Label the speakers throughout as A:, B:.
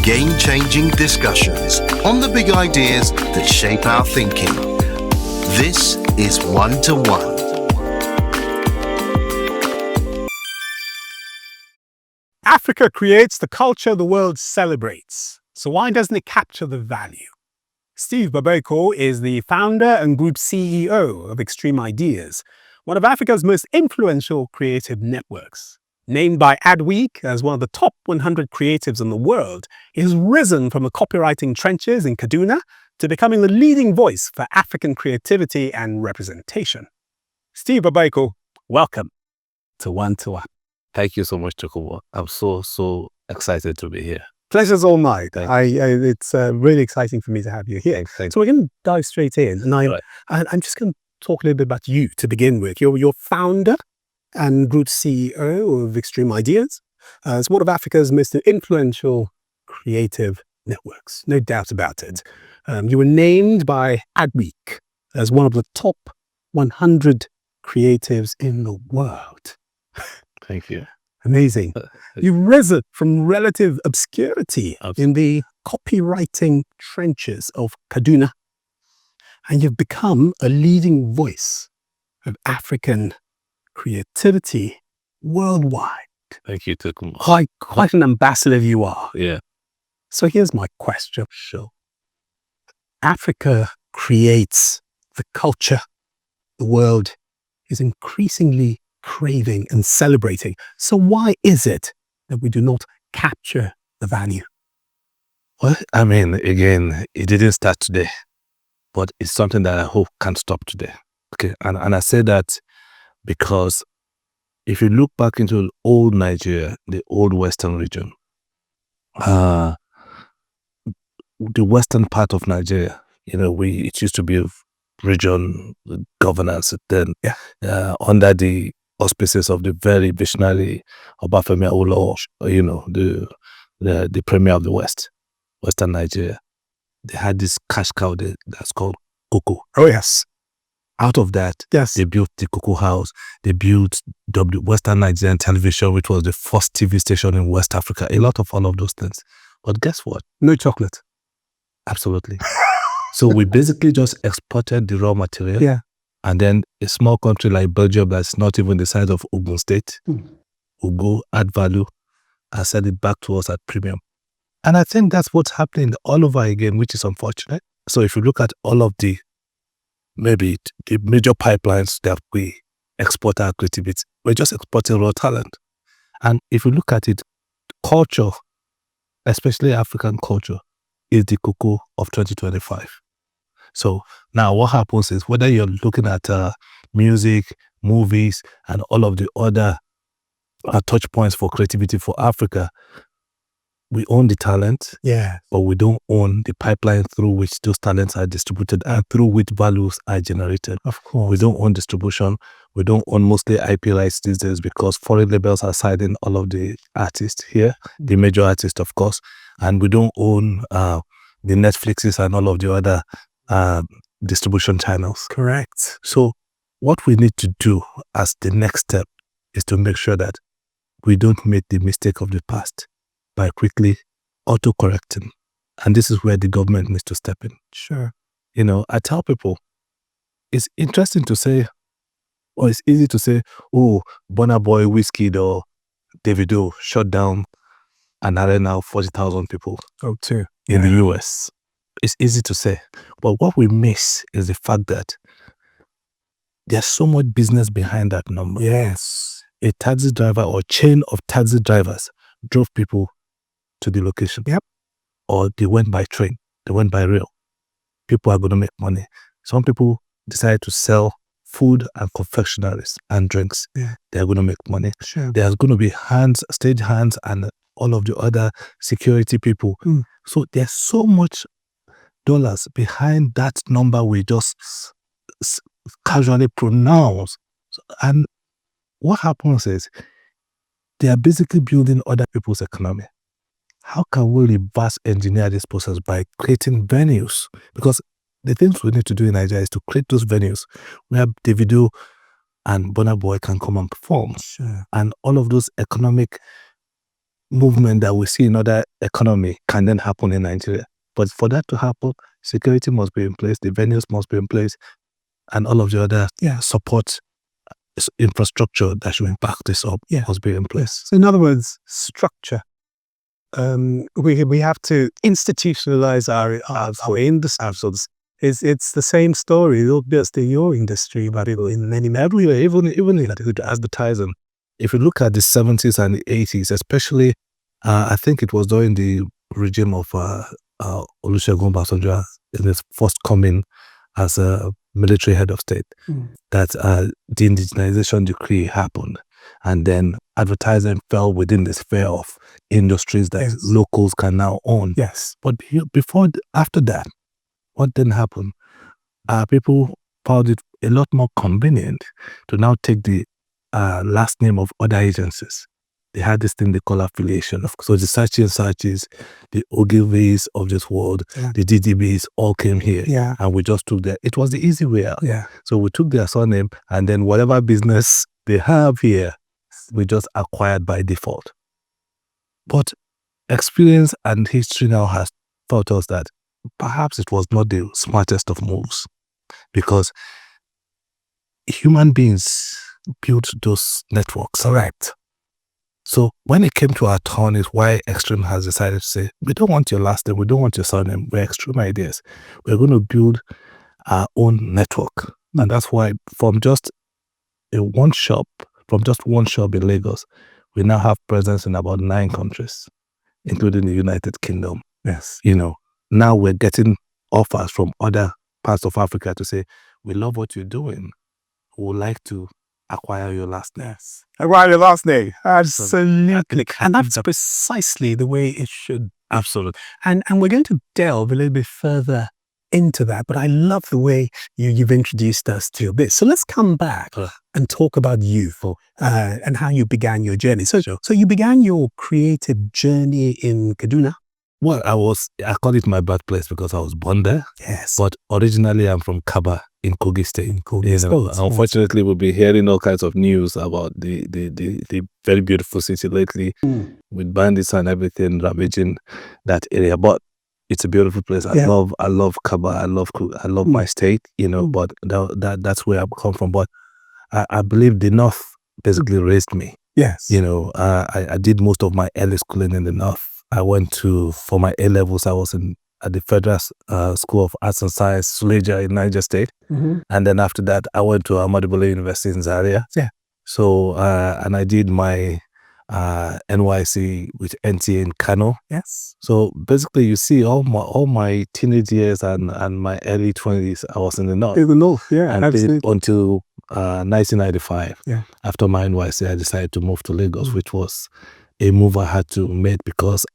A: game-changing discussions on the big ideas that shape our thinking. This is One2One.
B: Africa creates the culture the world celebrates. So why doesn't it capture the value? Steve Babaeko is the founder and group CEO of X3M Ideas, one of Africa's most influential creative networks. Named by Adweek as one of the top 100 creatives in the world, he has risen from the copywriting trenches in Kaduna to becoming the leading voice for African creativity and representation. Steve Babaeko, welcome to One2One.
C: Thank you so much, Tokunbo. I'm so excited to be here.
B: Pleasure's all mine. It's really exciting for me to have you here.
C: Thanks.
B: So we're going to dive straight in. And I'm just going to talk a little bit about you to begin with. You're founder and group CEO of X3M Ideas. It's one of Africa's most influential creative networks, no doubt about it. You were named by Adweek as one of the top 100 creatives in the world.
C: Thank you.
B: Amazing. You've risen from relative obscurity in the copywriting trenches of Kaduna, and you've become a leading voice of African creativity worldwide.
C: Thank you, Tokunbo.
B: Quite an ambassador you are.
C: Yeah.
B: So here's my question. Sure. Africa creates the culture the world is increasingly craving and celebrating. So why is it that we do not capture the value?
C: Well, I mean, again, it didn't start today, but it's something that I hope can't stop today. Okay, and I say that because if you look back into old Nigeria, the old Western region, the Western part of Nigeria, it used to be a region governance then under the auspices of the very visionary Obafemi Awolowo, the premier of the Western Nigeria. They had this cash cow that's called cocoa.
B: Oh, yes.
C: Out of that,
B: yes,
C: they built the Cocoa House. They built Western Nigerian Television, which was the first TV station in West Africa. A lot of all of those things. But guess what?
B: No chocolate.
C: Absolutely. So we basically just exported the raw material.
B: Yeah.
C: And then a small country like Belgium that's not even the size of Ogun State will go add value and sell it back to us at premium. And I think that's what's happening all over again, which is unfortunate. So if you look at all of the major pipelines that we export our creativity, we're just exporting raw talent. And if you look at it, culture, especially African culture, is the cocoa of 2025. So now what happens is whether you're looking at music, movies, and all of the other touch points for creativity for Africa, we own the talent, but we don't own the pipeline through which those talents are distributed and through which values are generated.
B: Of course.
C: We don't own distribution. We don't own mostly IP rights these days because foreign labels are signing all of the artists here, the major artists, of course, and we don't own the Netflixes and all of the other distribution channels.
B: Correct.
C: So what we need to do as the next step is to make sure that we don't make the mistake of the past by quickly auto-correcting. And this is where the government needs to step in.
B: Sure.
C: I tell people, it's interesting to say, or it's easy to say, oh, Burna Boy, Wizkid, or Davido shut down an arena of 40,000 people in the US. It's easy to say. But what we miss is the fact that there's so much business behind that number.
B: Yes.
C: A taxi driver or chain of taxi drivers drove people to the location.
B: Yep.
C: Or they went by train. They went by rail. People are going to make money. Some people decide to sell food and confectionaries and drinks.
B: Yeah.
C: They're going to make money.
B: Sure.
C: There's going to be stage hands and all of the other security people. So there's so much dollars behind that number we just casually pronounce. And what happens is they are basically building other people's economy. How can we reverse engineer this process by creating venues? Because the things we need to do in Nigeria is to create those venues where Davido and Burna Boy can come and perform.
B: Sure.
C: And all of those economic movement that we see in other economy can then happen in Nigeria. But for that to happen, security must be in place, the venues must be in place, and all of the other support infrastructure that should back this up must be in place.
B: So in other words, structure. We have to institutionalize our industry. It's the same story, not just in your industry, but in many everywhere, even in
C: advertising. If you look at the 70s and the 80s, especially, I think it was during the regime of Olusegun Obasanjo in his first coming as a military head of state, that the indigenization decree happened. And then advertising fell within the sphere of industries that locals can now own.
B: Yes.
C: But after that, what then happened? People found it a lot more convenient to now take the last name of other agencies. They had this thing they call affiliation. So the Saatchis, the Ogilvies of this world, the DDBs all came here.
B: Yeah.
C: And we just took it was the easy way out.
B: Yeah.
C: So we took their surname, and then whatever business they have here, we just acquired by default. But experience and history now has taught us that perhaps it was not the smartest of moves, because human beings built those networks.
B: Correct.
C: So when it came to our turn is why X3M has decided to say, we don't want your last name, we don't want your surname, we're X3M Ideas. We're going to build our own network. And that's why from just one shop in Lagos, we now have presence in about 9 countries, including the United Kingdom.
B: Yes.
C: Now we're getting offers from other parts of Africa to say, we love what you're doing. We would like to acquire your last name.
B: Yes. Acquire your last name. Absolutely. And that's precisely the way it should be.
C: Absolutely.
B: And we're going to delve a little bit further into that, but I love the way you've introduced us to this. So let's come back and talk about you and how you began your journey. So you began your creative journey in Kaduna?
C: Well, I call it my birthplace because I was born there.
B: Yes.
C: But originally I'm from Kaba in Kogi State.
B: State.
C: Unfortunately, we'll be hearing all kinds of news about the very beautiful city lately with bandits and everything ravaging that area. But it's a beautiful place. I love Kaba. I love my state, but that's where I've come from. But I believe the North basically raised me.
B: Yes.
C: I did most of my early schooling in the North. I went for my A-levels, I was at the Federal School of Arts and Science, Suleja in Niger State. And then after that, I went to Ahmadu Bello University in Zaria.
B: Yeah.
C: So, and I did my NYC with NTA in Kano.
B: Yes.
C: So basically, you see, all my teenage years and my early 20s, I was in the North.
B: In the North, yeah,
C: and
B: absolutely.
C: Until 1995.
B: Yeah.
C: After my NYC, I decided to move to Lagos, which was a move I had to make because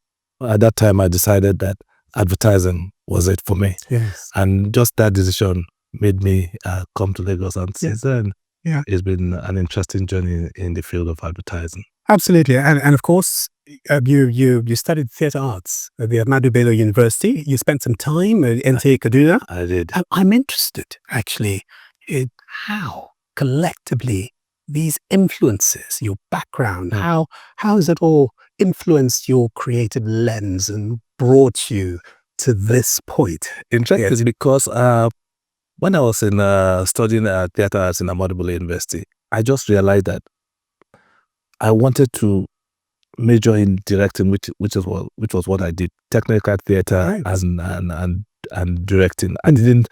C: at that time I decided that advertising was it for me.
B: Yes.
C: And just that decision made me come to Lagos, and since then, it's been an interesting journey in the field of advertising.
B: Absolutely. And of course, you studied theatre arts at the Ahmadu Bello University. You spent some time at NTA Kaduna.
C: I did.
B: I'm interested, actually, in how collectively these influences, your background, how has it all influenced your creative lens and brought you to this point?
C: Interesting, because when I was studying theatre arts in Ahmadu Bello University, I just realized that I wanted to major in directing, which was what I did, technical theatre and directing. I didn't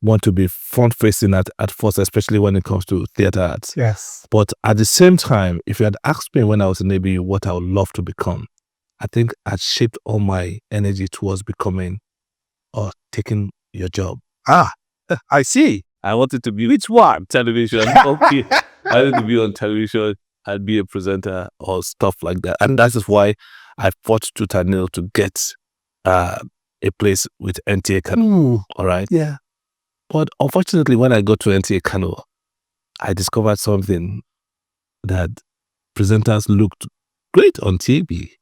C: want to be front-facing at first, especially when it comes to theatre arts.
B: Yes.
C: But at the same time, if you had asked me when I was in Navy what I would love to become, I think I'd shaped all my energy towards becoming or taking your job.
B: I see.
C: I wanted to be, which one? Television. Okay. I wanted to be on television and be a presenter or stuff like that. And that is why I fought tooth and nail to get a place with NTA Kano. All right?
B: Yeah.
C: But unfortunately, when I got to NTA Kano, I discovered something that presenters looked great on TV,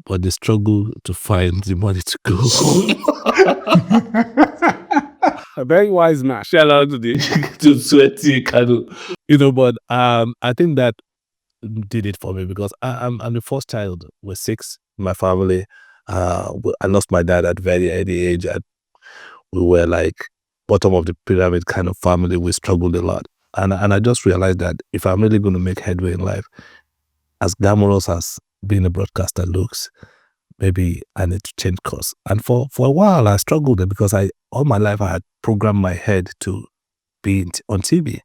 C: but they struggle to find the money to go.
B: A very wise man.
C: Shout out to NTA Kano. But I think that did it for me because I'm the first child. We're six. My family. I lost my dad at very early age. We were like bottom of the pyramid kind of family. We struggled a lot, and I just realized that if I'm really going to make headway in life, as glamorous as being a broadcaster looks, maybe I need to change course. And for a while, I struggled because all my life I had programmed my head to be on TV,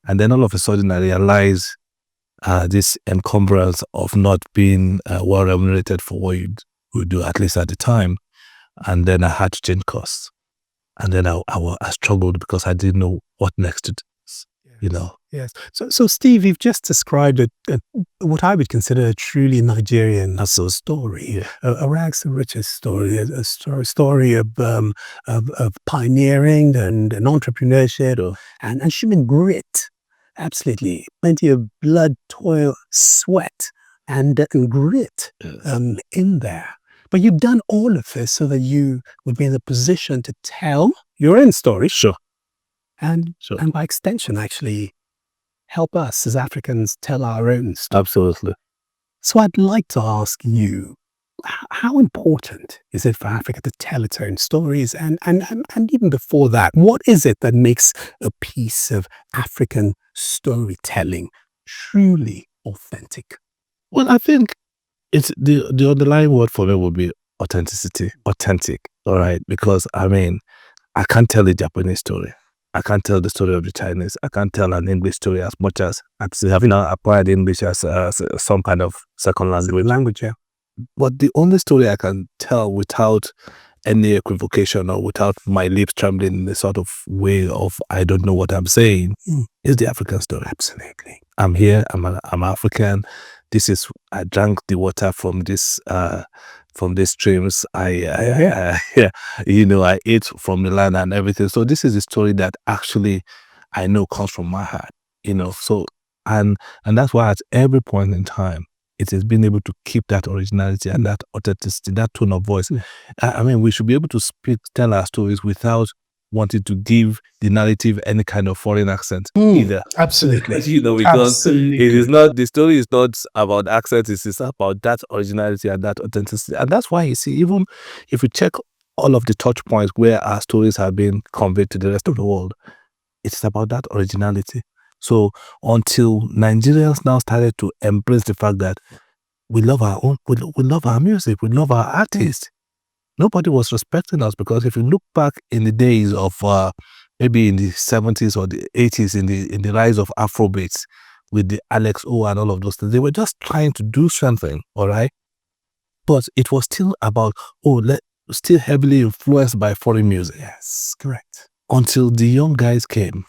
C: and then all of a sudden I realized this encumbrance of not being well remunerated for what you do, at least at the time, and then I had to change course. And then I struggled because I didn't know what next to do, you know.
B: Yes. So Steve, you've just described what I would consider a truly Nigerian story, a rags to riches story, a story of pioneering and entrepreneurship and human grit. Absolutely, plenty of blood, toil, sweat, and grit in there. But you've done all of this so that you would be in a position to tell your own story.
C: Sure.
B: And by extension, actually help us as Africans tell our own story.
C: Absolutely.
B: So I'd like to ask you, how important is it for Africa to tell its own stories? And even before that, what is it that makes a piece of African storytelling truly authentic?
C: Well, I think it's the underlying word for me would be authenticity. Authentic, all right? Because, I mean, I can't tell a Japanese story. I can't tell the story of the Chinese. I can't tell an English story as much as having acquired English as some kind of second language. But the only story I can tell without any equivocation or without my lips trembling in the sort of way of I don't know what I'm saying is the African story.
B: Absolutely.
C: I'm here. I'm African. I drank the water from these streams. I ate from the land and everything. So this is a story that actually I know comes from my heart, So and that's why at every point in time it has been able to keep that originality and that authenticity, that tone of voice. I mean, we should be able to tell our stories without wanting to give the narrative any kind of foreign accent either.
B: Absolutely.
C: Because it is not, the story is not about accent, it's about that originality and that authenticity. And that's why you see, even if you check all of the touch points where our stories have been conveyed to the rest of the world, it's about that originality. So until Nigerians now started to embrace the fact that we love our own, we love our music, we love our artists, nobody was respecting us. Because if you look back in the days of maybe in the 70s or the 80s, in the rise of Afrobeats with the Alex O and all of those things, they were just trying to do something, all right? But it was still about, still heavily influenced by foreign music.
B: Yes, correct.
C: Until the young guys came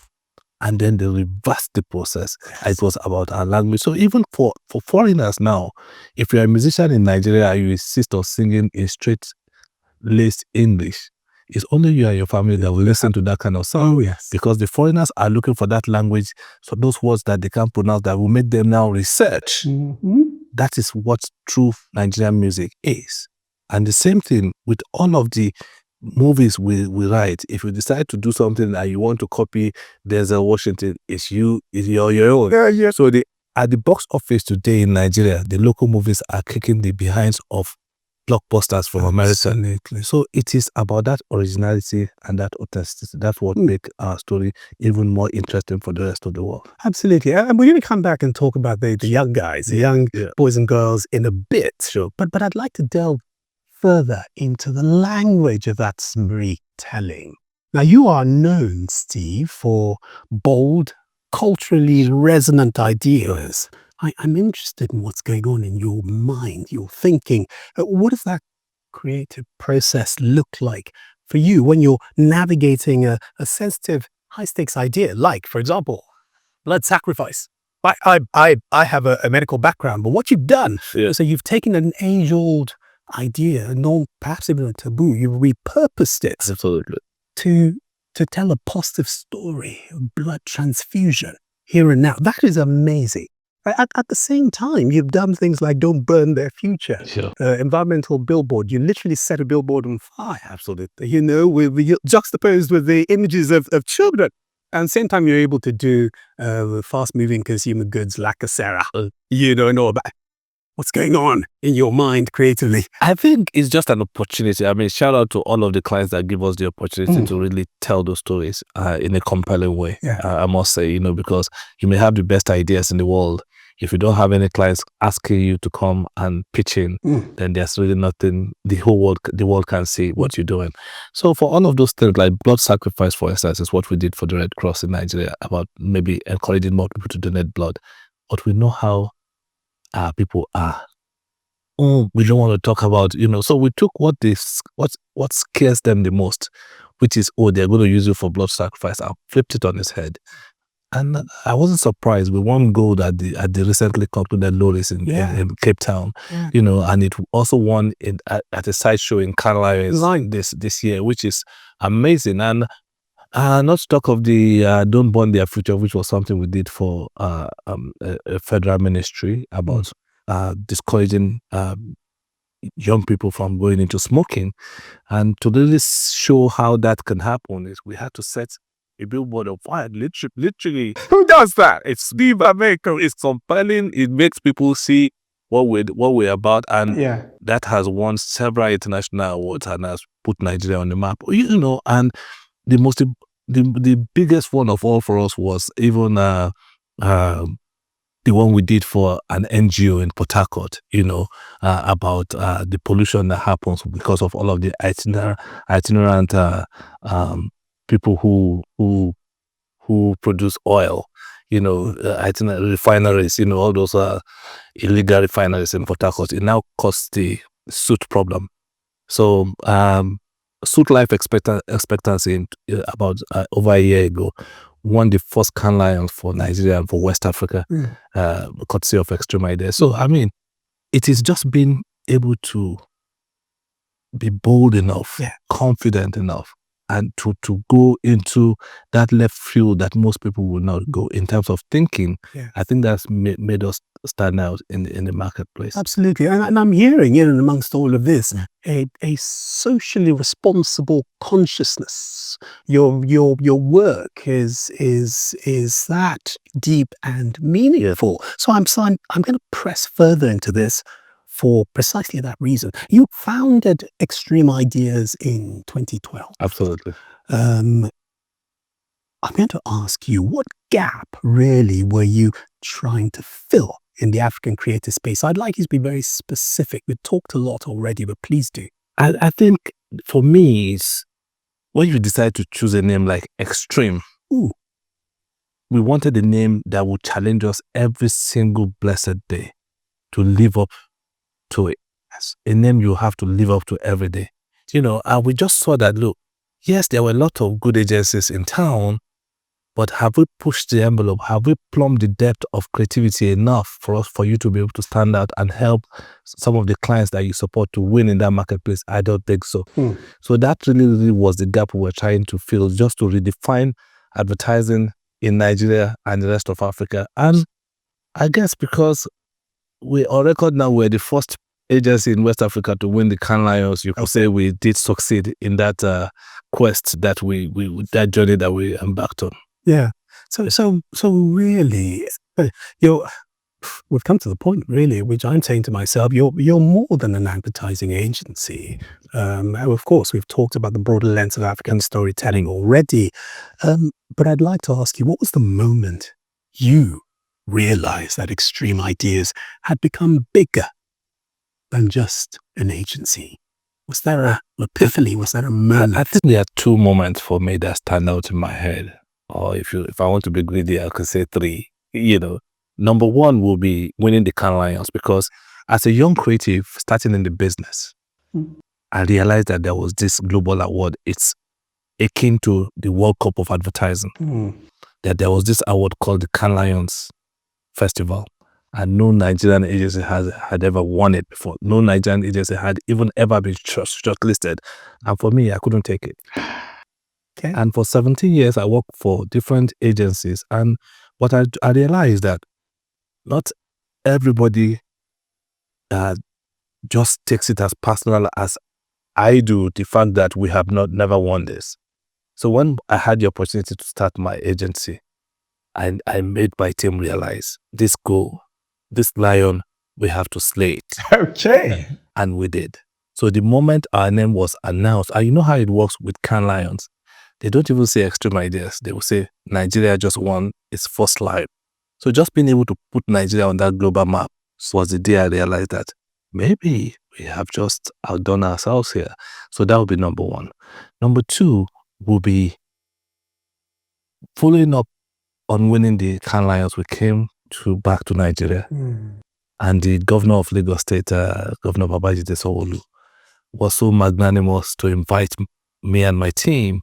C: and then they reversed the process. Yes. It was about our language. So even for foreigners now, if you're a musician in Nigeria and you insist on singing in straight-laced English, it's only you and your family that will listen to that kind of song.
B: Oh, yes.
C: Because the foreigners are looking for that language, so those words that they can't pronounce that will make them now research.
B: Mm-hmm.
C: That is what true Nigerian music is. And the same thing with all of the movies we write. If you decide to do something and you want to copy Denzel Washington, it's your own.
B: Yeah.
C: So at the box office today in Nigeria, the local movies are kicking the behinds of blockbusters from America.
B: Absolutely.
C: So it is about that originality and that authenticity. That's what makes our story even more interesting for the rest of the world.
B: Absolutely. And we're going to come back and talk about the young guys, the young boys and girls in a bit.
C: Sure.
B: But I'd like to delve further into the language of that storytelling. Now, you are known, Steve, for bold, culturally resonant ideas. I'm interested in what's going on in your mind, your thinking. What does that creative process look like for you when you're navigating a sensitive, high-stakes idea, like, for example, blood sacrifice? I have a medical background, but what you've done, so you've taken an age-old idea, perhaps even a taboo, you've repurposed it.
C: Absolutely.
B: To tell a positive story of blood transfusion here and now. That is amazing. At the same time, you've done things like Don't Burn Their Future, environmental billboard. You literally set a billboard on fire.
C: Absolutely.
B: Juxtaposed with the images of children. at the same time, you're able to do fast-moving consumer goods like a Sarah. You don't know about what's going on in your mind creatively.
C: I think it's just an opportunity. I mean, shout out to all of the clients that give us the opportunity to really tell those stories in a compelling way.
B: Yeah.
C: I must say, because you may have the best ideas in the world. If you don't have any clients asking you to come and pitch in, then there's really nothing the world can see what you're doing. So for all of those things, like blood sacrifice, for instance, is what we did for the Red Cross in Nigeria, about maybe encouraging more people to donate blood. But we know how people are. We don't want to talk about, so we took what scares them the most, which is, they're going to use you for blood sacrifice. I flipped it on its head. And I wasn't surprised. We won gold at the recently concluded Loris in Cape Town, and it also won at a sideshow in Carlisle this year, which is amazing. And not to talk of the Don't Burn Their Future, which was something we did for a federal ministry about discouraging young people from going into smoking. And to really show how that can happen, is we had to set a billboard of fire. Literally, who does that? It's Steve Babaeko. It's compelling. It makes people see what we're about, and that has won several international awards and has put Nigeria on the map. And the biggest one of all for us was even the one we did for an NGO in Port Harcourt, about the pollution that happens because of all of the itinerant people who produce oil, itinerant refineries, all those illegal refineries in Port Harcourt. It now causes the soot problem. So soot life expectancy about over a year ago won the first Cannes Lions for Nigeria and for West Africa, courtesy of X3M Ideas. So, I mean, it is just being able to be bold enough, confident enough, and to go into that left field that most people will not go in terms of thinking. I think that's made us stand out in the marketplace.
B: Absolutely. And I'm hearing, amongst all of this, a socially responsible consciousness. Your work is that deep and meaningful. So I'm going to press further into this for precisely that reason. You founded X3M Ideas in 2012.
C: Absolutely.
B: I'm going to ask you, what gap really were you trying to fill in the African creative space? I'd like you to be very specific. We've talked a lot already, but please do.
C: I think for me, it's when you decide to choose a name like X3M, we wanted a name that would challenge us every single blessed day to live up to it. A name you have to live up to every day. And we just saw that, look, yes, there were a lot of good agencies in town, but have we pushed the envelope? Have we plumbed the depth of creativity enough for you to be able to stand out and help some of the clients that you support to win in that marketplace? I don't think so. So that really was the gap we were trying to fill, just to redefine advertising in Nigeria and the rest of Africa. And I guess because we on record now, we're the first agency in West Africa to win the Cannes Lions. You could say we did succeed in that quest that that journey that we embarked on.
B: Yeah. So really, we've come to the point really, which I'm saying to myself, you're more than an advertising agency. Of course, we've talked about the broader lens of African storytelling already. But I'd like to ask you, what was the moment you realized that X3M Ideas had become bigger than just an agency? Was there an epiphany? Was there a moment?
C: I think there are two moments for me that stand out in my head. Or if I want to be greedy, I could say three. Number one will be winning the Cannes Lions, because as a young creative starting in the business, I realized that there was this global award. It's akin to the World Cup of advertising. That there was this award called the Cannes Lions Festival, and no Nigerian agency had ever won it before. No Nigerian agency had even ever been shortlisted. And for me, I couldn't take it. Okay. And for 17 years, I worked for different agencies. And what I realized that not everybody just takes it as personal as I do, the fact that we have never won this. So when I had the opportunity to start my agency, I made my team realize this goal, this lion, we have to slay it.
B: Okay.
C: And we did. So the moment our name was announced, and you know how it works with Cannes Lions, they don't even say Extreme Ideas. They will say Nigeria just won its first lion. So just being able to put Nigeria on that global map was the day I realized that maybe we have just outdone ourselves here. So that would be number one. Number two will be following up on winning the Cannes Lions. We came back to Nigeria. And the governor of Lagos State, Governor Babajide Sanwo-Olu, was so magnanimous to invite me and my team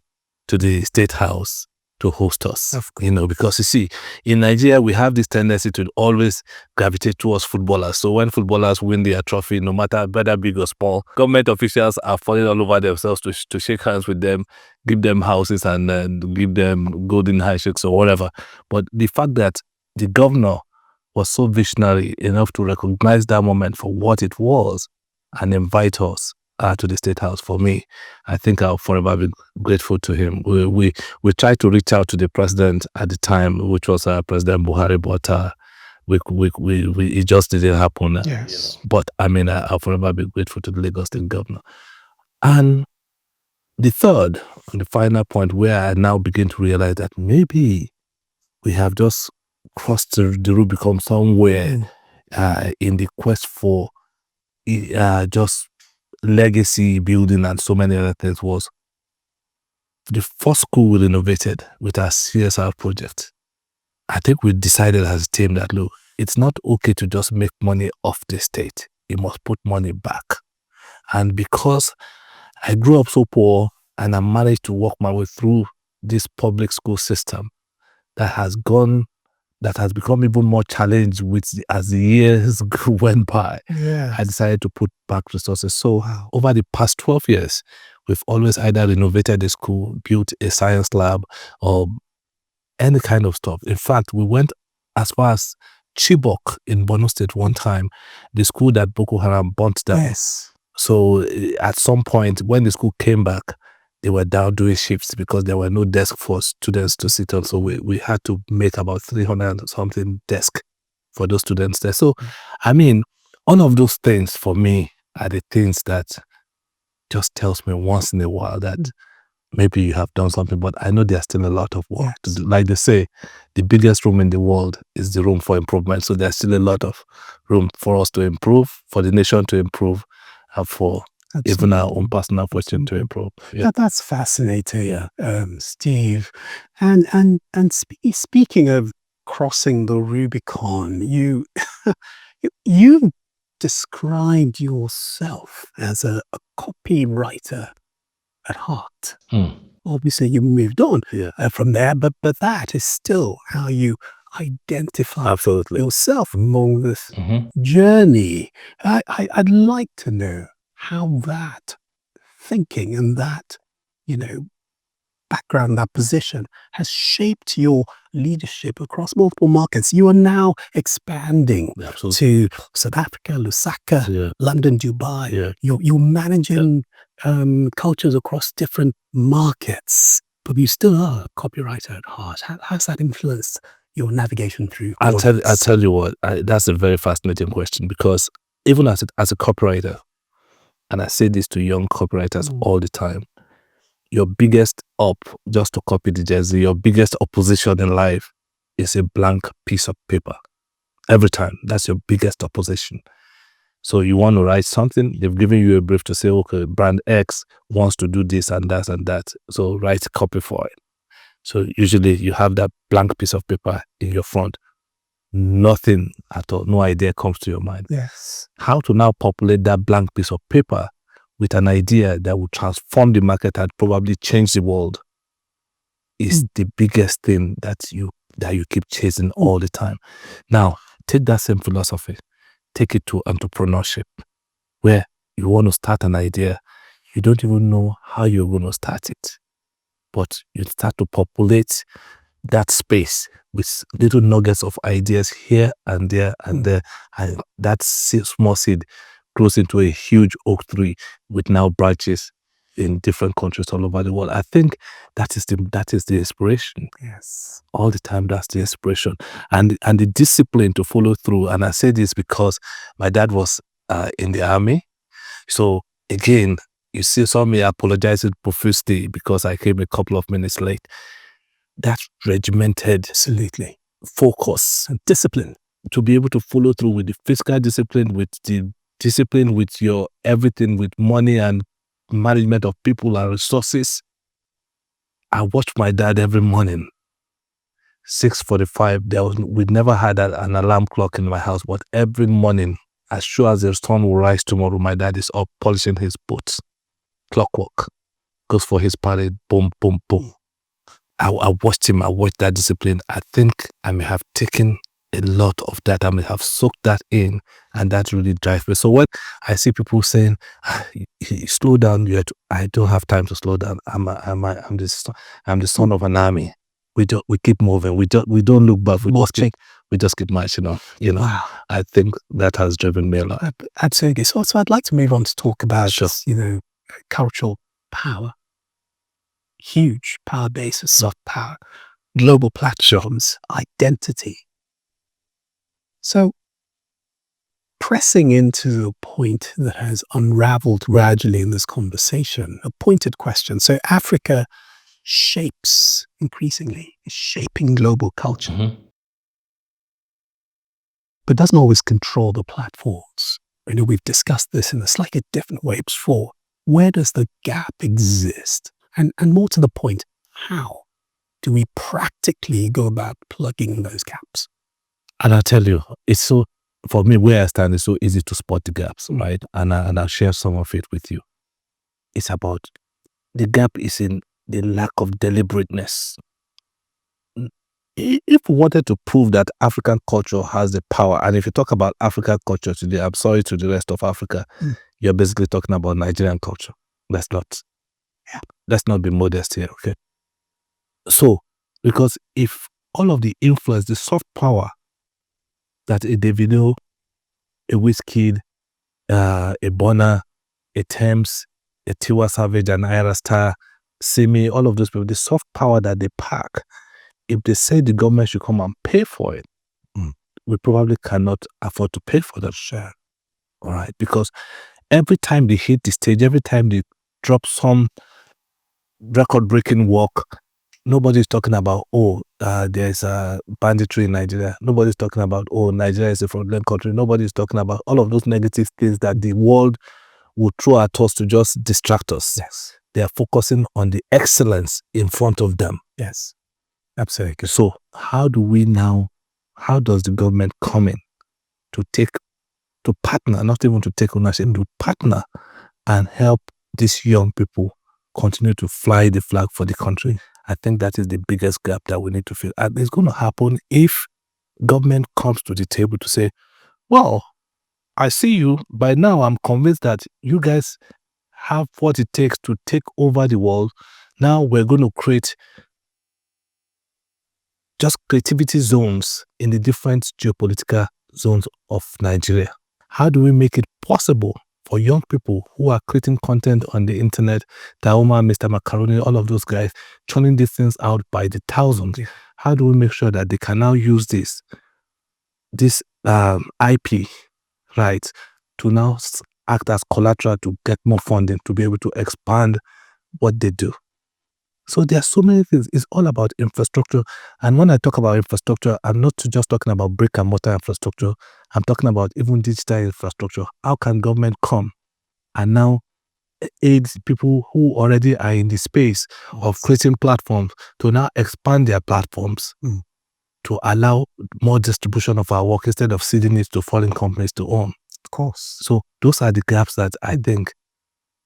C: to the State House to host us. Because you see, in Nigeria, we have this tendency to always gravitate towards footballers. So when footballers win their trophy, no matter whether big or small, government officials are falling all over themselves to shake hands with them, give them houses and give them golden handshakes or whatever. But the fact that the governor was so visionary enough to recognize that moment for what it was and invite us to the State House, for me, I think I'll forever be grateful to him. We tried to reach out to the president at the time, which was President Buhari, but it just didn't happen.
B: Yes.
C: But I mean, I'll forever be grateful to the Lagos State governor. And the third and the final point where I now begin to realize that maybe we have just crossed the Rubicon somewhere in the quest for just legacy building and so many other things was the first school we renovated with our CSR project. I think we decided as a team that, look, it's not okay to just make money off the state. You must put money back. And because I grew up so poor and I managed to work my way through this public school system that has become even more challenged as the years went by.
B: Yeah.
C: I decided to put back resources. So over the past 12 years, we've always either renovated the school, built a science lab, or any kind of stuff. In fact, we went as far as Chibok in Borno State one time, the school that Boko Haram burnt down.
B: Yes.
C: So at some point, when the school came back, they were down doing shifts because there were no desk for students to sit on. So we had to make about 300 something desk for those students there. So, I mean, all of those things for me are the things that just tells me once in a while that maybe you have done something, but I know there's still a lot of work to do. Like they say, the biggest room in the world is the room for improvement. So there's still a lot of room for us to improve, for the nation to improve, and for even our own personal fortune to improve. Yeah.
B: That's fascinating, Steve. And speaking of crossing the Rubicon, you described yourself as a copywriter at heart. Obviously, you moved on from there, but that is still how you identify yourself along this journey. I'd like to know how that thinking and that, background, that position has shaped your leadership across multiple markets. You are now expanding to South Africa, Lusaka, London, Dubai. You're managing cultures across different markets, but you still are a copywriter at heart. How has that influenced your navigation through?
C: I'll tell you what, that's a very fascinating question, because even as a copywriter, and I say this to young copywriters all the time, your biggest just to copy the jersey, your biggest opposition in life is a blank piece of paper. Every time, that's your biggest opposition. So you want to write something, they've given you a brief to say, okay, brand X wants to do this and that and that. So write copy for it. So usually you have that blank piece of paper in your front. Nothing at all, no idea comes to your mind.
B: Yes.
C: How to now populate that blank piece of paper with an idea that will transform the market and probably change the world is the biggest thing that you keep chasing all the time. Now, take that same philosophy, take it to entrepreneurship, where you want to start an idea, you don't even know how you're going to start it, but you start to populate that space with little nuggets of ideas here and there and there, and that small seed grows into a huge oak tree with now branches in different countries all over the world. I think that is the inspiration.
B: Yes.
C: All the time, that's the inspiration. And the discipline to follow through. And I say this because my dad was in the army. So again, you saw me apologizing profusely because I came a couple of minutes late. That regimented,
B: Absolutely.
C: focus and discipline to be able to follow through with the physical discipline, with the discipline, with your everything, with money and management of people and resources. I watched my dad every morning, 6:45. We'd never had an alarm clock in my house, but every morning, as sure as the sun will rise tomorrow, my dad is up polishing his boots. Clockwork. Goes for his parade. Boom, boom, boom. I watched him. I watched that discipline. I think I may have taken a lot of that. I may have soaked that in, and that really drives me. So when I see people saying, "Slow down," I don't have time to slow down. I'm the son of an army. We keep moving. We don't look back. We just keep marching on.
B: Wow.
C: I think that has driven me a lot.
B: Absolutely. So I'd like to move on to talk about,
C: Sure.
B: cultural power, huge power bases, soft power, global platforms, identity. So pressing into a point that has unraveled gradually in this conversation, a pointed question. So Africa increasingly is shaping global culture, but doesn't always control the platforms. We've discussed this in a slightly different way before. Where does the gap exist? And more to the point, how do we practically go about plugging those gaps?
C: And I tell you, for me, where I stand, it's so easy to spot the gaps, right? And I'll share some of it with you. It's about, the gap is in the lack of deliberateness. If we wanted to prove that African culture has the power, and if you talk about African culture today, I'm sorry to the rest of Africa, you're basically talking about Nigerian culture. Let's not be modest here, okay? So, because if all of the influence, the soft power that a Davido, a Wizkid, a Bonner, a Thames, a Tiwa Savage, an Ira Star, Simi, all of those people, the soft power that they pack, if they say the government should come and pay for it, we probably cannot afford to pay for that share. All right? Because every time they hit the stage, every time they drop some record-breaking work, nobody's talking about, there's a banditry in Nigeria. Nobody's talking about, Nigeria is a fraudulent country. Nobody's talking about all of those negative things that the world will throw at us to just distract us.
B: Yes.
C: They are focusing on the excellence in front of them.
B: Yes. Absolutely.
C: So how does the government come in to partner, not even to take ownership, to partner and help these young people continue to fly the flag for the country? I think that is the biggest gap that we need to fill. And it's going to happen if government comes to the table to say, well, I see you. By now, I'm convinced that you guys have what it takes to take over the world. Now we're going to create just creativity zones in the different geopolitical zones of Nigeria. How do we make it possible for young people who are creating content on the internet, Taoma, Mr. Macaroni, all of those guys, churning these things out by the thousands? How do we make sure that they can now use this IP, right, to now act as collateral to get more funding, to be able to expand what they do? So there are so many things. It's all about infrastructure. And when I talk about infrastructure, I'm not just talking about brick and mortar infrastructure. I'm talking about even digital infrastructure. How can government come and now aid people who already are in the space of creating platforms to now expand their platforms to allow more distribution of our work instead of ceding it to foreign companies to own?
B: Of course.
C: So those are the gaps that I think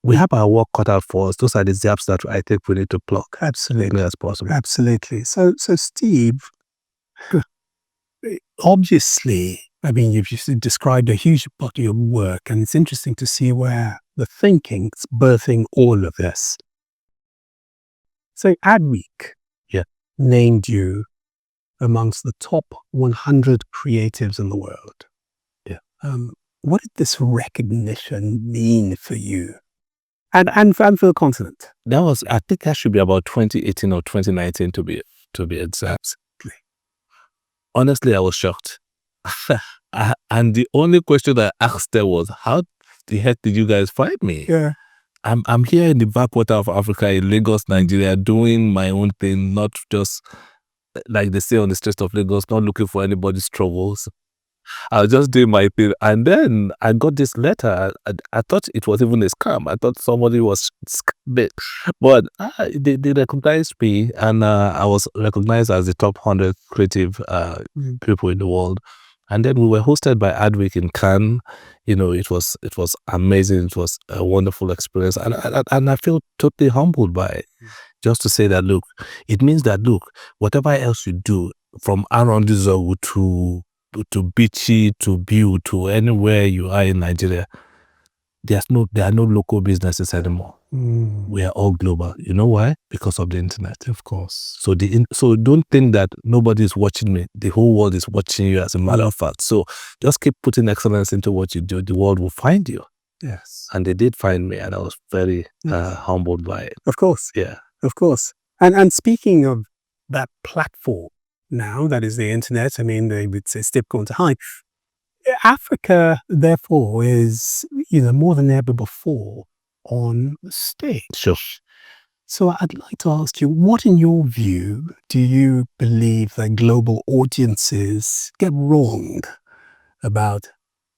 C: we have our work cut out for us. Those are the gaps that I think we need to plug.
B: Absolutely.
C: As possible.
B: Absolutely. So Steve, obviously, you've just described a huge body of work, and it's interesting to see where the thinking's birthing all of this. So Adweek named you amongst the top 100 creatives in the world.
C: Yeah.
B: What did this recognition mean for you? And for the continent.
C: That was, I think that should be about 2018 or 2019 to be exact. Honestly, I was shocked. And the only question I asked there was, how the heck did you guys find me?
B: Yeah.
C: I'm here in the backwater of Africa, in Lagos, Nigeria, doing my own thing, not just like they say on the streets of Lagos, not looking for anybody's troubles. I was just doing my thing. And then I got this letter. I thought it was even a scam. I thought somebody was scamming. But they recognized me, and I was recognized as the top 100 creative people in the world. And then we were hosted by Adweek in Cannes. You know, it was amazing. It was a wonderful experience. And I feel totally humbled by it. Just to say that, look, it means that, look, whatever else you do, from Arondizo to Bichi, to Biu, to anywhere you are in Nigeria, there are no local businesses anymore. We are all global. You know why? Because of the internet.
B: Of course.
C: So don't think that nobody is watching me. The whole world is watching you, as a matter of fact. So just keep putting excellence into what you do. The world will find you.
B: Yes.
C: And they did find me, and I was very humbled by it.
B: Of course.
C: Yeah.
B: Of course. And speaking of that platform now, that is the internet, I mean, they would say step going to hide. Africa, therefore, is, more than ever before on the stage.
C: Sure.
B: So I'd like to ask you, what in your view do you believe that global audiences get wrong about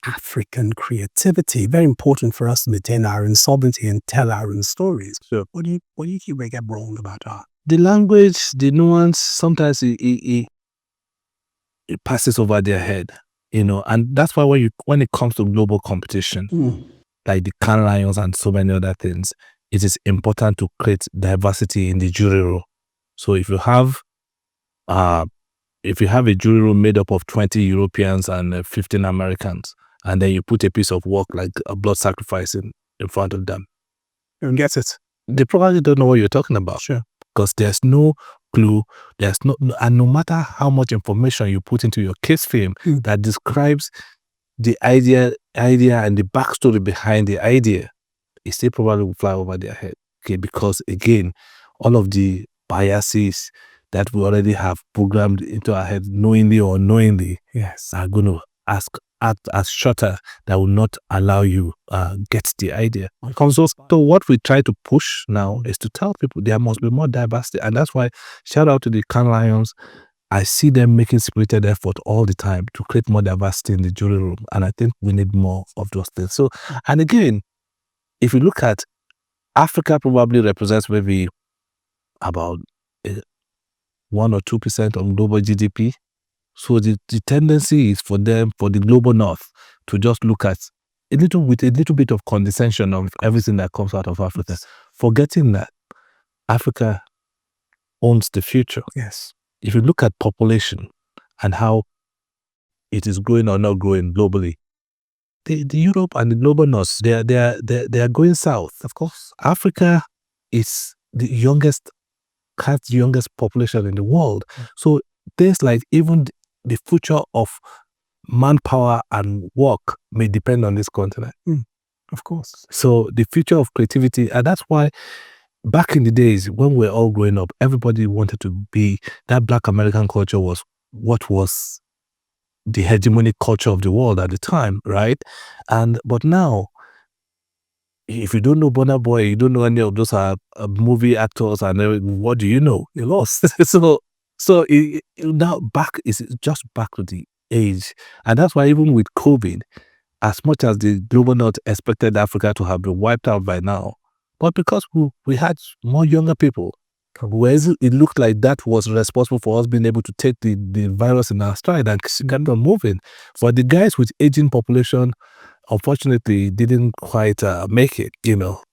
B: African creativity? Very important for us to maintain our own sovereignty and tell our own stories.
C: Sure.
B: What do you think we get wrong about art?
C: The language, the nuance, sometimes it passes over their head, and that's why when it comes to global competition, like the Cannes Lions and so many other things, it is important to create diversity in the jury room. So if you have a jury room made up of 20 Europeans and 15 Americans, and then you put a piece of work like a blood sacrifice in front of them,
B: Who gets it?
C: they probably don't know what you're talking about.
B: Sure.
C: Because there's no clue, and no matter how much information you put into your case film that describes the idea and the backstory behind the idea, it still probably will fly over their head. Okay, because again, all of the biases that we already have programmed into our head, knowingly or unknowingly,
B: Yes,
C: are going to act as shutter that will not allow you get the idea. So what we try to push now is to tell people there must be more diversity, and that's why shout out to the Cannes Lions. I see them making spirited effort all the time to create more diversity in the jury room, and I think we need more of those things. So, and again, if you look at Africa, probably represents maybe about 1 or 2% of global GDP. So the tendency is for them, for the global north, to just look at with a little bit of condescension of everything that comes out of Africa, forgetting that Africa owns the future.
B: yes.
C: If you look at population and how it is growing or not growing globally, the Europe and the global north, they are going south.
B: Of course.
C: Africa is the youngest population in the world. So things like even the future of manpower and work may depend on this continent.
B: Of course.
C: So the future of creativity, and that's why back in the days when we were all growing up, everybody wanted to be, that Black American culture was what was the hegemonic culture of the world at the time, right? But now, if you don't know Burna Boy, you don't know any of those movie actors, and what do you know? You're lost. So now it's just back to the age. And that's why even with COVID, as much as the global north expected Africa to have been wiped out by now, but because we had more younger people, whereas it looked like that was responsible for us being able to take the virus in our stride and get on moving. For the guys with aging population, unfortunately, didn't quite make it,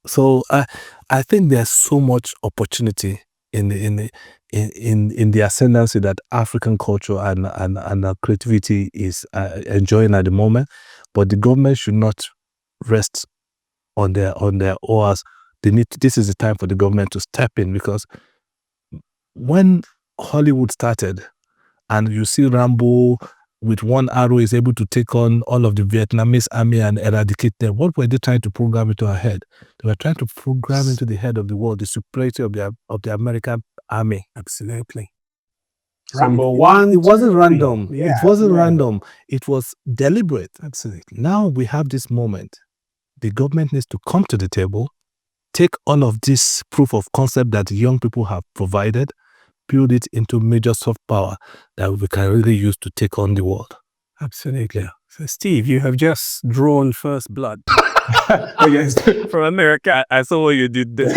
C: So I think there's so much opportunity in the ascendancy that African culture and creativity is enjoying at the moment, but the government should not rest on their oars. This is the time for the government to step in, because when Hollywood started, and you see Rambo, with one arrow is able to take on all of the Vietnamese army and eradicate them. What were they trying to program into our head? They were trying to program into the head of the world the superiority of the American army.
B: Absolutely.
C: Number one, it wasn't random. Yeah, it wasn't random. It was deliberate.
B: Absolutely.
C: Now we have this moment. The government needs to come to the table, take all of this proof of concept that young people have provided, build it into major soft power that we can really use to take on the world.
B: Absolutely. Yeah. So, Steve, you have just drawn first blood. Oh, yes. From America.
C: I saw what you did there.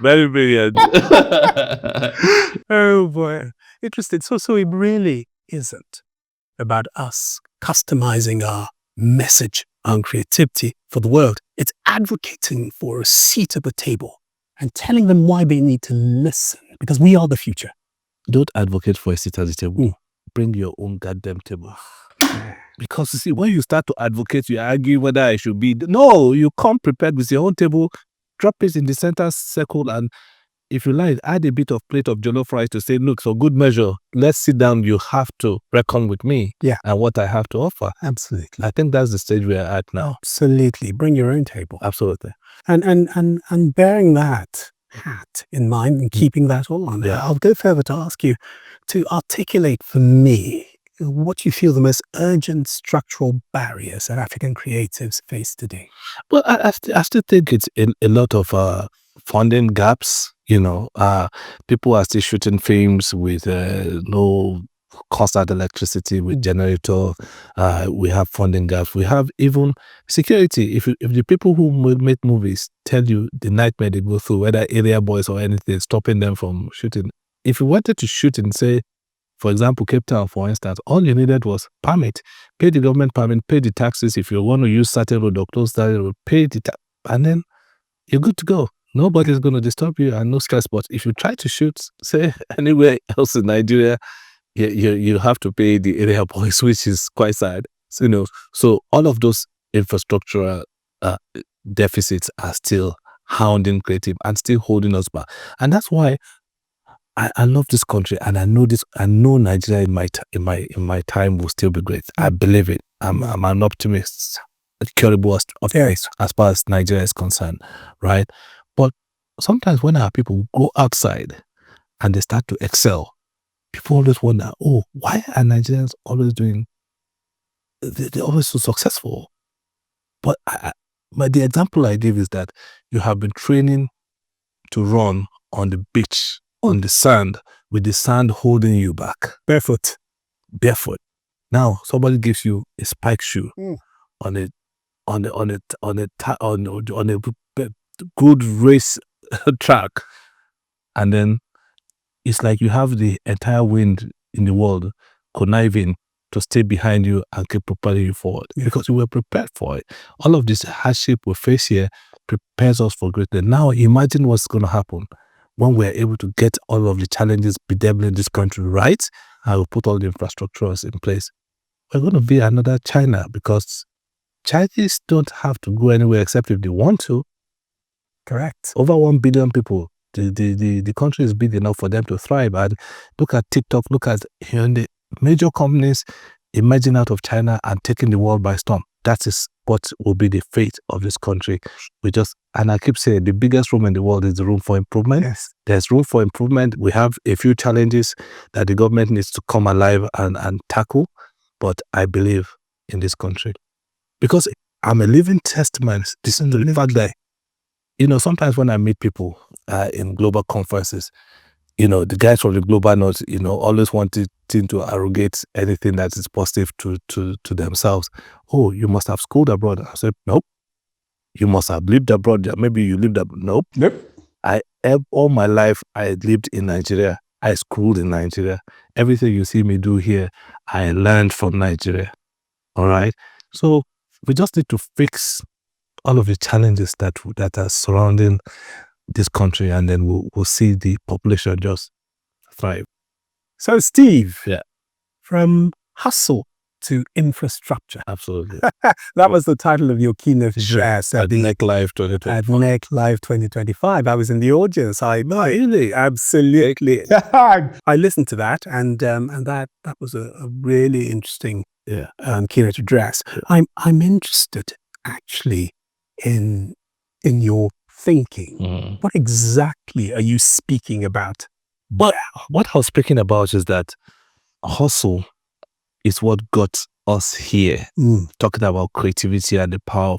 C: Very brilliant.
B: Oh, boy. Interesting. So it really isn't about us customizing our message and creativity for the world. It's advocating for a seat at the table and telling them why they need to listen, because we are the future.
C: Don't advocate for a seat at the table. Bring your own goddamn table. Because you see, when you start to advocate, you argue whether I should be. No, you come prepared with your own table, drop it in the center circle, and if you like, add a bit of plate of jollof rice to say, look, for good measure, let's sit down. You have to reckon with me and what I have to offer.
B: Absolutely.
C: I think that's the stage we are at now.
B: Absolutely. Bring your own table.
C: Absolutely.
B: And bearing that hat in mind and keeping that on, I'll go further to ask you to articulate for me what you feel the most urgent structural barriers that African creatives face today.
C: Well, I still think it's a lot of funding gaps. People are still shooting films with no constant electricity, with generator. We have funding gaps. We have even security. If the people who make movies tell you the nightmare they go through, whether area boys or anything, stopping them from shooting. If you wanted to shoot in, say, for example, Cape Town, for instance, all you needed was permit. Pay the government permit, pay the taxes. If you want to use certain road or close that road, pay the tax, and then you're good to go. Nobody's going to disturb you and no stress. But if you try to shoot, say, anywhere else in Nigeria, you have to pay the area boys, which is quite sad. So all of those infrastructural deficits are still hounding creative and still holding us back. And that's why I love this country, and I know Nigeria in my time will still be great. I believe it. I'm an optimist, curable optimist as far as Nigeria is concerned, right? But sometimes when our people go outside and they start to excel, people always wonder, why are Nigerians always doing? They're always so successful. But the example I give is that you have been training to run on the beach, on the sand, with the sand holding you back.
B: Barefoot.
C: Now somebody gives you a spike shoe on a good race track, and then it's like you have the entire wind in the world conniving to stay behind you and keep propelling you forward because you were prepared for it. All of this hardship we face here prepares us for greatness. Now imagine what's going to happen when we're able to get all of the challenges bedeviling this country right, and we put all the infrastructures in place. We're going to be another China, because Chinese don't have to go anywhere except if they want to.
B: Correct.
C: Over 1 billion people. The country is big enough for them to thrive. And look at TikTok, look at the major companies emerging out of China and taking the world by storm. That is what will be the fate of this country. And I keep saying the biggest room in the world is the room for improvement.
B: Yes.
C: There's room for improvement. We have a few challenges that the government needs to come alive and tackle. But I believe in this country, because I'm a living testament. This is the fact that, sometimes when I meet people in global conferences, the guys from the global north, always wanting to arrogate anything that is positive to themselves. Oh, you must have schooled abroad. I said, nope. You must have lived abroad. Maybe you lived abroad. Nope. All my life, I lived in Nigeria. I schooled in Nigeria. Everything you see me do here, I learned from Nigeria. All right. So we just need to fix all of the challenges that are surrounding this country, and then we'll see the population just thrive.
B: So Steve,
C: Yeah.
B: from hustle to infrastructure.
C: Absolutely.
B: That was the title of your keynote address
C: At Neck Live 2025.
B: At Neck Live 2025. I was in the audience.
C: Really?
B: Absolutely. I listened to that, and that was a really interesting keynote address. I'm interested actually in your thinking. What exactly are you speaking about?
C: But what I was speaking about is that hustle is what got us here. Talking about creativity and the power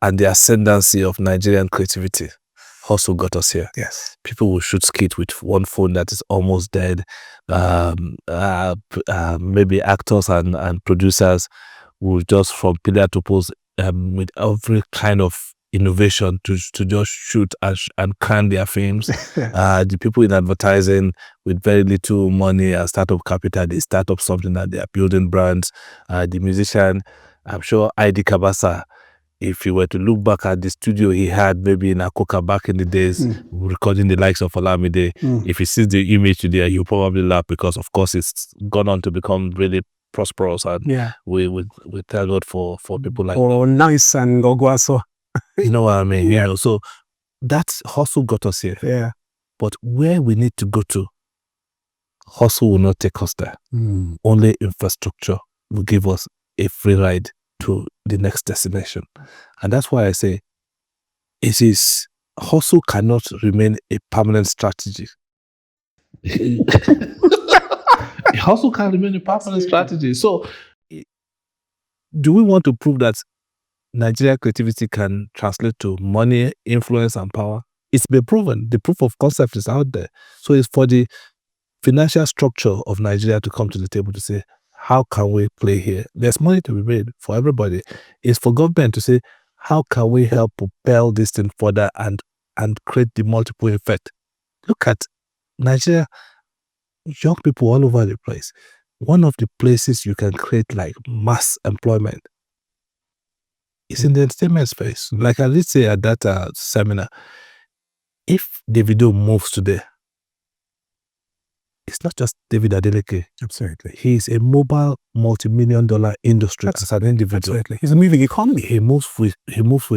C: and the ascendancy of Nigerian creativity. Hustle got us here.
B: Yes.
C: People will shoot skit with one phone that is almost dead. Maybe actors and producers will just from pillar to post with every kind of innovation to just shoot and can their films. The people in advertising with very little money and startup capital, they start up something that they are building brands. The musician, I'm sure ID Kabasa, if you were to look back at the studio he had maybe in Akoka back in the days, recording the likes of Olamide, if he sees the image today, he'll probably laugh because of course it's gone on to become really prosperous, and we thank God for people like
B: Nice and Ogwaso.
C: You know what I mean? You know, so that hustle got us here.
B: Yeah.
C: But where we need to go to, hustle will not take us there. Only infrastructure will give us a free ride to the next destination. And that's why I say hustle cannot remain a permanent strategy. Hustle can remain a permanent strategy. So do we want to prove that Nigerian creativity can translate to money, influence, and power? It's been proven. The proof of concept is out there. So it's for the financial structure of Nigeria to come to the table to say, how can we play here? There's money to be made for everybody. It's for government to say, how can we help propel this thing further and create the multiple effect? Look at Nigeria, young people all over the place. One of the places you can create like mass employment is in the entertainment space. Like I did say at that seminar, if Davido moves today, it's not just David Adeleke.
B: Absolutely.
C: He's a mobile multi-million-dollar industry as an individual.
B: Absolutely. He's a moving economy.
C: He moves with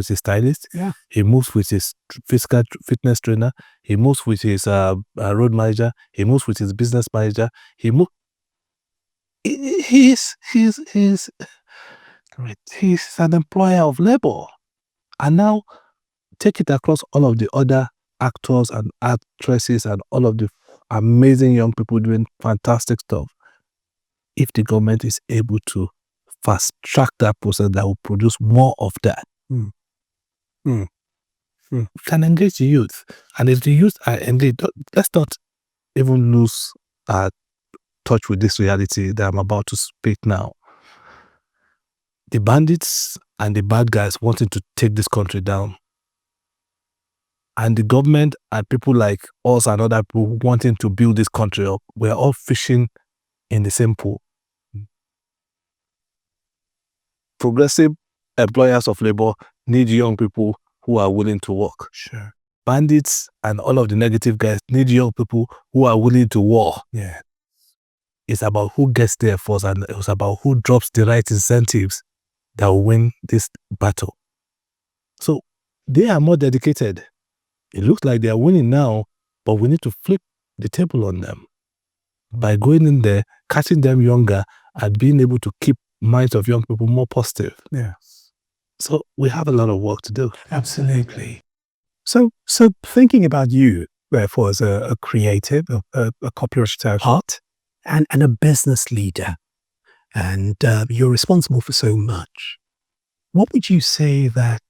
C: his stylist.
B: Yeah.
C: He moves with his physical fitness trainer. He moves with his road manager. He moves with his business manager. He's an employer of labor. And now take it across all of the other actors and actresses and all of the amazing young people doing fantastic stuff. If the government is able to fast track that process, that will produce more of that. Can engage the youth. And if the youth are engaged, let's not even lose touch with this reality that I'm about to speak now. The bandits and the bad guys wanting to take this country down, and the government and people like us and other people wanting to build this country up, we're all fishing in the same pool. Progressive employers of labor need young people who are willing to work.
B: Sure.
C: Bandits and all of the negative guys need young people who are willing to war.
B: Yeah.
C: It's about who gets there first, and it's about who drops the right incentives that will win this battle. So they are more dedicated. It looks like they are winning now, but we need to flip the table on them by going in there, catching them younger, and being able to keep minds of young people more positive.
B: Yeah.
C: So we have a lot of work to do.
B: Absolutely. So thinking about you, therefore, as a creative, a copywriter at heart, and a business leader, and you're responsible for so much, what would you say that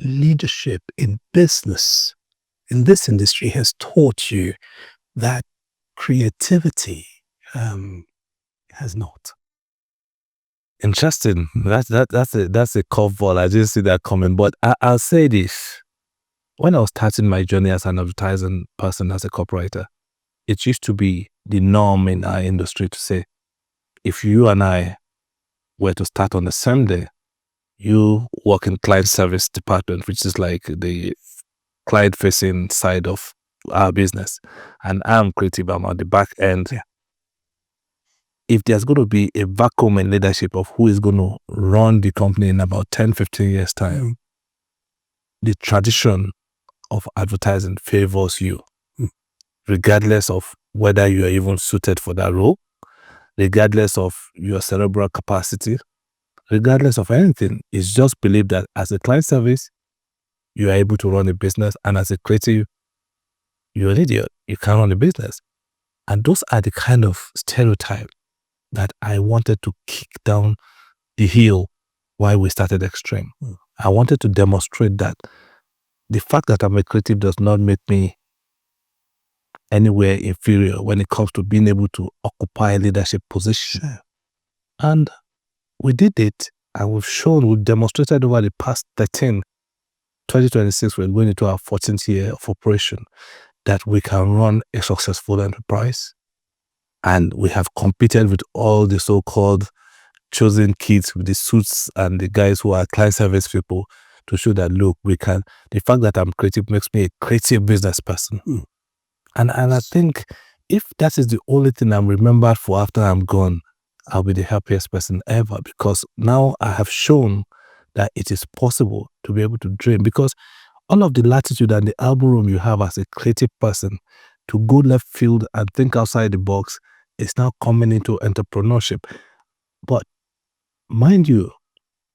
B: leadership in business, in this industry, has taught you that creativity has not?
C: Interesting. That's a curveball. I didn't see that coming. But I'll say this. When I was starting my journey as an advertising person, as a copywriter, it used to be the norm in our industry to say, if you and I were to start on the same day, you work in client service department, which is like the client-facing side of our business, and I'm creative. I'm on the back end.
B: Yeah.
C: if there's going to be a vacuum in leadership of who is going to run the company in about 10, 15 years' time, the tradition of advertising favors you, regardless of whether you are even suited for that role, regardless of your cerebral capacity, regardless of anything. It's just believe that as a client service, you are able to run a business, and as a creative, you're an idiot. You can't run a business. And those are the kind of stereotypes that I wanted to kick down the hill while we started X3M. I wanted to demonstrate that the fact that I'm a creative does not make me anywhere inferior when it comes to being able to occupy a leadership position. Sure. And we did it, and we've demonstrated over the past 2026, we're going into our 14th year of operation, that we can run a successful enterprise. And we have competed with all the so-called chosen kids with the suits and the guys who are client service people to show that, look, we can. The fact that I'm creative makes me a creative business person. And I think if that is the only thing I'm remembered for after I'm gone, I'll be the happiest person ever, because now I have shown that it is possible to be able to dream, because all of the latitude and the elbow room you have as a creative person to go left field and think outside the box is now coming into entrepreneurship. But mind you,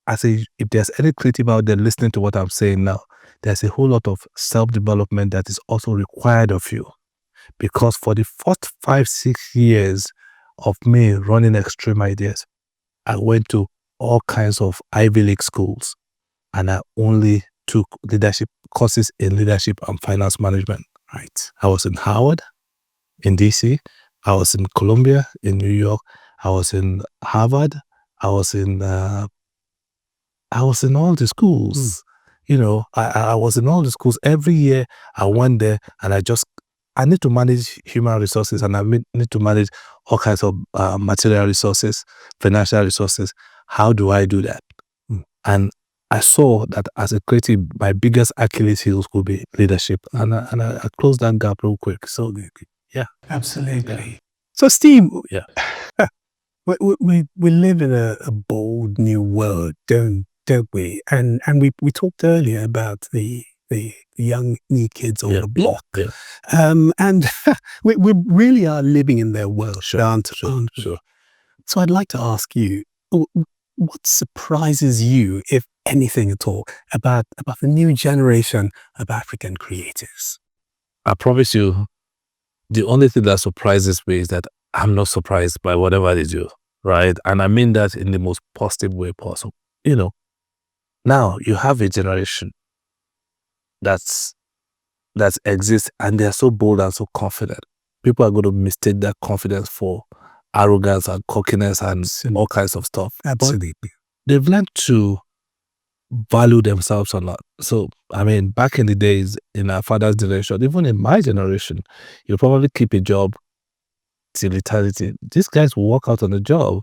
C: if there's any creative out there listening to what I'm saying now, there's a whole lot of self-development that is also required of you. Because for the first 5-6 years of me running X3M Ideas, I went to all kinds of Ivy League schools, and I only took leadership courses in leadership and finance management. Right. I was in Howard, in DC. I was in Columbia, in New York. I was in Harvard. I was in all the schools. You know, I was in all the schools. Every year I went there, and I need to manage human resources, and I need to manage all kinds of material resources, financial resources. How do I do that? And I saw that as a creative, my biggest Achilles heels could be leadership. And I closed that gap real quick. So, yeah.
B: Absolutely. Yeah. So, Steve,
C: yeah,
B: we live in a bold new world, don't we? And we talked earlier about the young new kids on the block.
C: Yeah.
B: And we really are living in their world, aren't we?
C: Sure.
B: So I'd like to ask you, what surprises you, if anything at all, about the new generation of African creatives?
C: I promise you, the only thing that surprises me is that I'm not surprised by whatever they do, right? And I mean that in the most positive way possible. You know, now you have a generation that exists, and they're so bold and so confident. People are going to mistake that confidence for arrogance and cockiness and all kinds of stuff.
B: Absolutely.
C: But they've learned to value themselves a lot. So, I mean, back in the days, in our father's generation, even in my generation, you probably keep a job till eternity. These guys will walk out on a job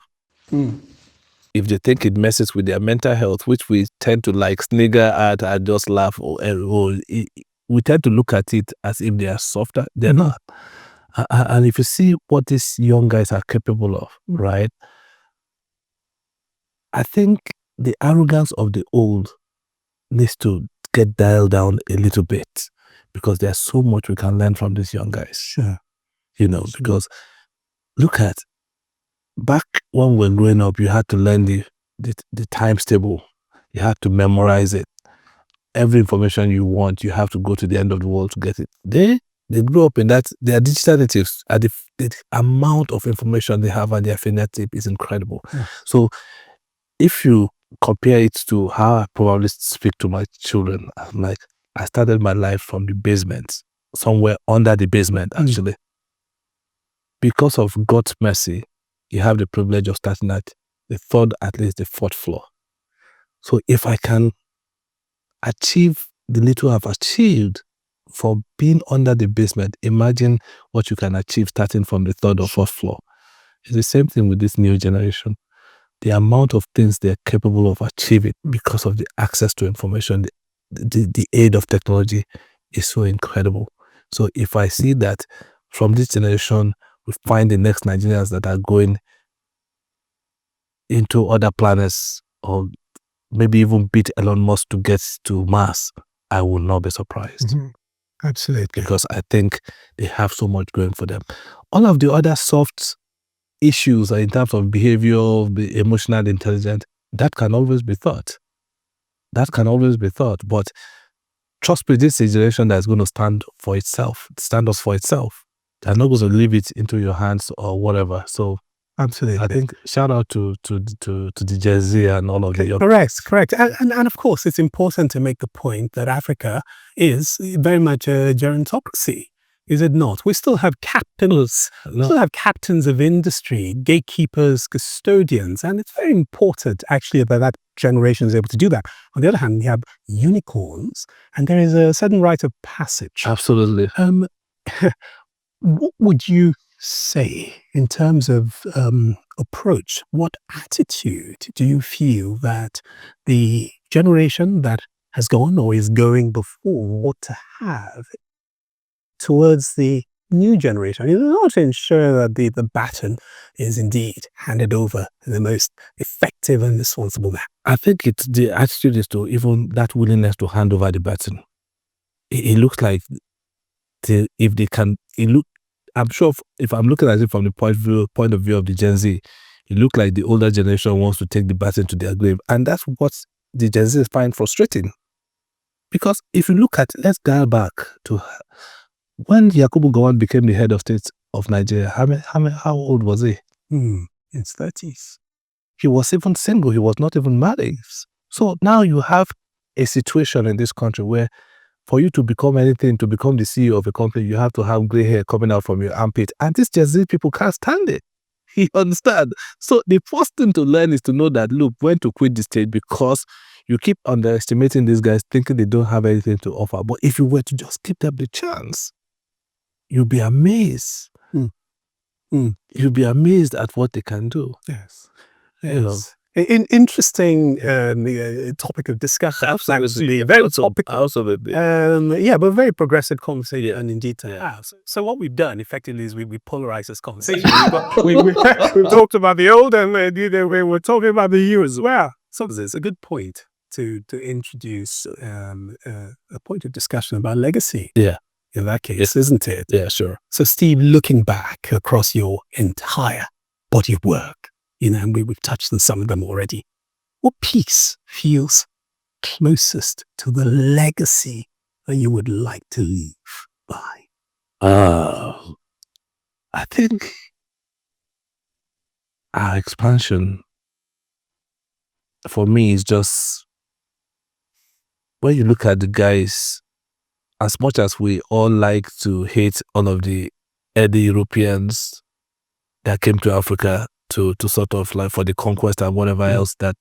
C: if they think it messes with their mental health, which we tend to like snigger at and just laugh. We tend to look at it as if they are softer. They're not. And if you see what these young guys are capable of, right? I think the arrogance of the old needs to get dialed down a little bit, because there's so much we can learn from these young guys.
B: Sure.
C: You know, because look at, back when we were growing up, you had to learn the times table. You had to memorize it. Every information you want, you have to go to the end of the world to get it. They grew up in that. They are digital natives. The amount of information they have and their phenotype is incredible. Yeah. So if you compare it to how I probably speak to my children, I'm like, I started my life from the basement, somewhere under the basement, actually. Because of God's mercy, you have the privilege of starting at the third, at least the fourth floor. So if I can achieve the little I've achieved for being under the basement, imagine what you can achieve starting from the third or fourth floor. It's the same thing with this new generation. The amount of things they're capable of achieving because of the access to information, the aid of technology is so incredible. So if I see that from this generation, we find the next Nigerians that are going into other planets or maybe even beat Elon Musk to get to Mars, I will not be surprised.
B: Mm-hmm. Absolutely.
C: Because I think they have so much going for them. All of the other soft issues in terms of behavior, the emotional intelligence, that can always be thought. That can always be thought. But trust me, this is a generation that's going to stand up for itself. They're not going to leave it into your hands or whatever. So
B: absolutely,
C: I think shout out to the Gen Z and all of the young.
B: Correct. And of course, it's important to make the point that Africa is very much a gerontocracy. Is it not? We still have captains. We still have captains of industry, gatekeepers, custodians, and it's very important actually that generation is able to do that. On the other hand, we have unicorns, and there is a certain rite of passage.
C: Absolutely.
B: What would you say in terms of approach? What attitude do you feel that the generation that has gone or is going before ought to have towards the new generation in order to ensure that the baton is indeed handed over in the most effective and responsible manner?
C: I think the attitude is to even that willingness to hand over the baton. It looks like if they can, I'm sure if I'm looking at it from the point of view of the Gen Z, it looks like the older generation wants to take the baton to their grave. And that's what the Gen Z find frustrating. Because if you look at, let's go back to when Yakubu Gowon became the head of state of Nigeria, how old was he?
B: In his 30s.
C: He was even single. He was not even married. So now you have a situation in this country where for you to become anything, to become the CEO of a company, you have to have gray hair coming out from your armpit. And these Gen Z people can't stand it. You understand? So the first thing to learn is to know that, look, when to quit the state, because you keep underestimating these guys thinking they don't have anything to offer. But if you were to just give them the chance, you'll be amazed. You'll be amazed at what they can do.
B: Yes.
C: You know.
B: Interesting topic of discussion.
C: Absolutely.
B: Very topical.
C: Yeah,
B: but very progressive conversation and indeed to have. So what we've done effectively is we polarize this conversation. We've talked about the old and we're talking about the new as well. So it's a good point to introduce a point of discussion about legacy.
C: Yeah.
B: In that case, isn't it?
C: Yeah, sure.
B: So Steve, looking back across your entire body of work, and we've touched on some of them already, what piece feels closest to the legacy that you would like to leave by?
C: I think our expansion for me is just, when you look at the guys, as much as we all like to hate all of the early Europeans that came to Africa to sort of like for the conquest and whatever else that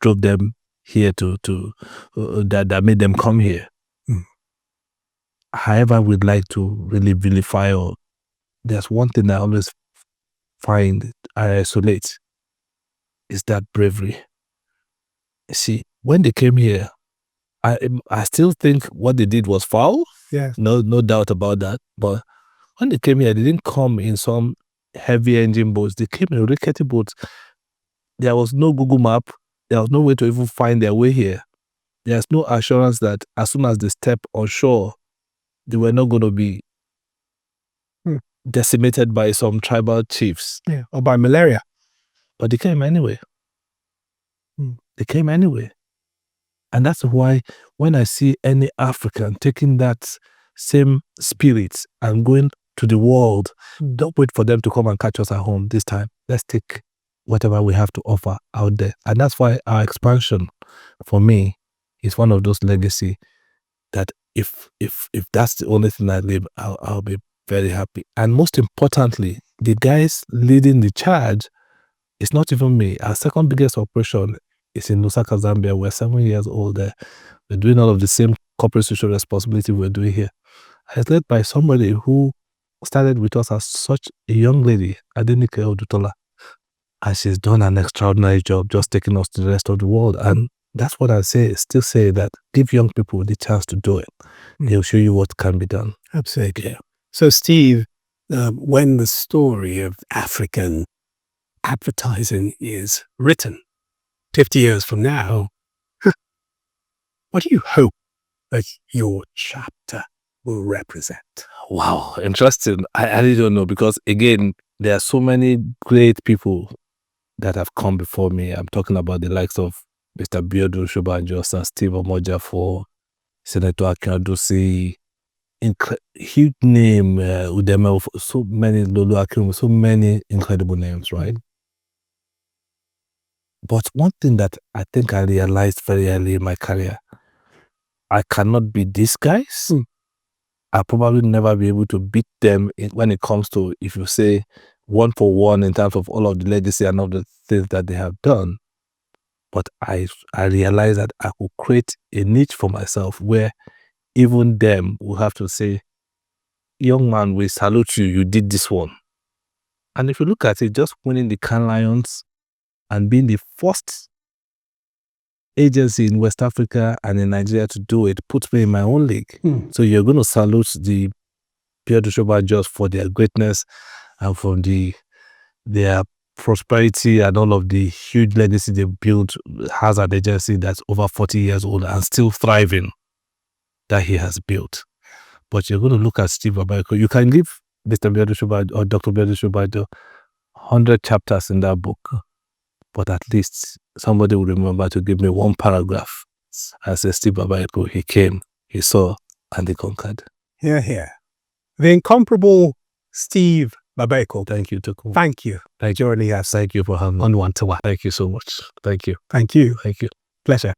C: drove them here that made them come here. However, we'd like to really vilify, or there's one thing I always find I isolate, is that bravery. You see, when they came here, I still think what they did was foul.
B: Yeah.
C: No doubt about that. But when they came here, they didn't come in some heavy engine boats. They came in rickety boats. There was no Google map. There was no way to even find their way here. There's no assurance that as soon as they step on shore, they were not going to be decimated by some tribal chiefs.
B: Yeah, or by malaria.
C: But they came anyway. They came anyway. And that's why when I see any African taking that same spirit and going to the world, don't wait for them to come and catch us at home this time. Let's take whatever we have to offer out there. And that's why our expansion, for me, is one of those legacy that if that's the only thing I leave, I'll be very happy. And most importantly, the guys leading the charge, it's not even me. Our second biggest operation is in Lusaka, Zambia. We're 7 years old there. We're doing all of the same corporate social responsibility we're doing here. It's led by somebody who started with us as such a young lady, Adenike Odutola. And she's done an extraordinary job just taking us to the rest of the world. And that's what I still say, that give young people the chance to do it. They'll show you what can be done.
B: Absolutely. Yeah. So Steve, when the story of African advertising is written 50 years from now, what do you hope that your chapter will represent?
C: Wow, interesting. I really don't know, because again, there are so many great people that have come before me. I'm talking about the likes of Mr. Biodun Shobanjo, Steve Babaeko, Senator Akindosi, huge name, Udeme, so many, Lolo Akim, so many incredible names, right? But one thing that I think I realized very early in my career, I cannot beat these guys. I'll probably never be able to beat them when it comes to, if you say, 1-for-1 in terms of all of the legacy and all the things that they have done. But I realized that I could create a niche for myself where even them will have to say, young man, we salute you, you did this one. And if you look at it, just winning the Cannes Lions and being the first agency in West Africa and in Nigeria to do it puts me in my own league. So you're going to salute the Biodun Shobanjo just for their greatness and for their prosperity and all of the huge legacy they built, has an agency that's over 40 years old and still thriving, that he has built. But you're going to look at Steve Babaeko. You can give Mr. Biodun Shobanjo or Dr. Biodun Shobanjo 100 chapters in that book, but at least somebody will remember to give me one paragraph and say, Steve Babaeko, he came, he saw, and he conquered.
B: Hear, hear. The incomparable Steve Babaeko.
C: Thank you, Tokunbo.
B: Thank you.
C: Thank you.
B: Joining us
C: Thank you for having me
B: on One2One.
C: Thank you so much. Thank you.
B: Thank you.
C: Thank you.
B: Pleasure.